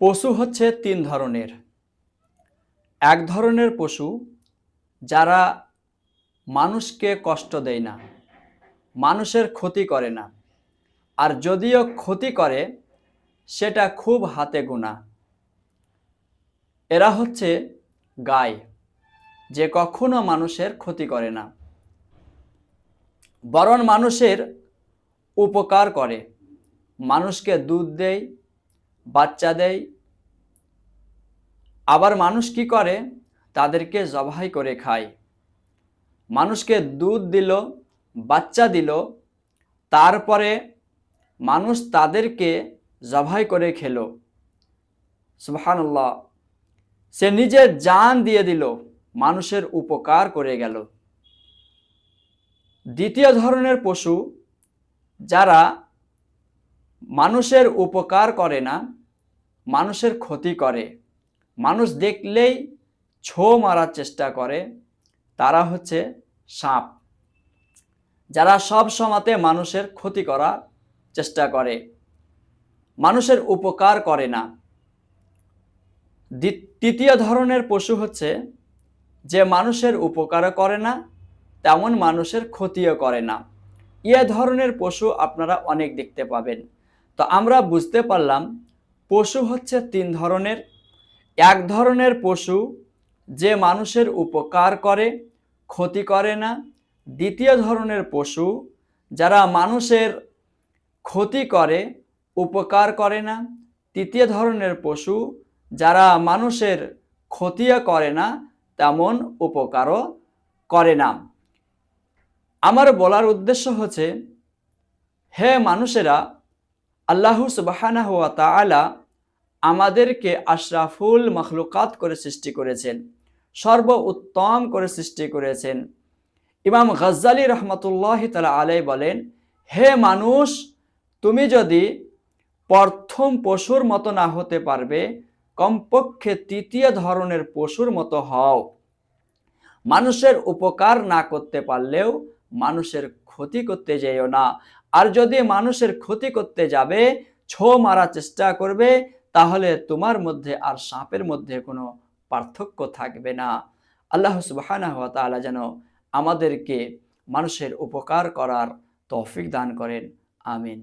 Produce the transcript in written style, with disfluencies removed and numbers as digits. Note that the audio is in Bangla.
পশু হচ্ছে তিন ধরনের। এক ধরনের পশু যারা মানুষকে কষ্ট দেয় না, মানুষের ক্ষতি করে না, আর যদিও ক্ষতি করে সেটা খুব হাতে গোনা। এরা হচ্ছে গাই, যে কখনো মানুষের ক্ষতি করে না, বরং মানুষের উপকার করে, মানুষকে দুধ দেয়, বাচ্চা দেয়। আবার মানুষ কি করে, তাদেরকে জবাই করে খায়। মানুষকে দুধ দিল, বাচ্চা দিল, তারপরে মানুষ তাদেরকে জবাই করে খেলো। সুবহানাল্লাহ, সে নিজের জান দিয়ে দিল, মানুষের উপকার করে গেল। দ্বিতীয় ধরনের পশু যারা মানুষের উপকার করে না, মানুষের ক্ষতি করে, মানুষ দেখলেই ছো মারার চেষ্টা করে, তারা হচ্ছে সাপ, যারা সব সময়তে মানুষের ক্ষতি করার চেষ্টা করে, মানুষের উপকার করে না। তৃতীয় ধরনের পশু হচ্ছে যে মানুষের উপকারও করে না, তেমন মানুষের ক্ষতিও করে না। এ ধরনের পশু আপনারা অনেক দেখতে পাবেন। তো আমরা বুঝতে পারলাম পশু হচ্ছে তিন ধরনের। এক ধরনের পশু যে মানুষের উপকার করে, ক্ষতি করে না। দ্বিতীয় ধরনের পশু যারা মানুষের ক্ষতি করে, উপকার করে না। তৃতীয় ধরনের পশু যারা মানুষের ক্ষতিও করে না, তেমন উপকারও করে না। আমার বলার উদ্দেশ্য হচ্ছে, হে মানুষেরা, আল্লাহ সুবহানাহু ওয়া তাআলা আমাদেরকে আশরাফুল মখলুকাত করে সৃষ্টি করেছেন, সর্ব উত্তম করে সৃষ্টি করেছেন। ইমাম গজ্জালী রহমতুল্লাহি তাআলা আলাইহি বলেন, হে মানুষ, তুমি যদি প্রথম পশুর মতো না হতে পারবে, কমপক্ষে তৃতীয় ধরনের পশুর মতো হও। মানুষের উপকার না করতে পারলেও মানুষের ক্ষতি করতে যেও না। আর যদি মানুষের ক্ষতি করতে যাবে, ছো মারার চেষ্টা করবে, তাহলে তোমার মধ্যে আর সাপের মধ্যে কোনো পার্থক্য থাকবে না। আল্লাহ সুবহানাহু ওয়া তাআলা যেন আমাদেরকে মানুষের উপকার করার তৌফিক দান করেন। আমিন।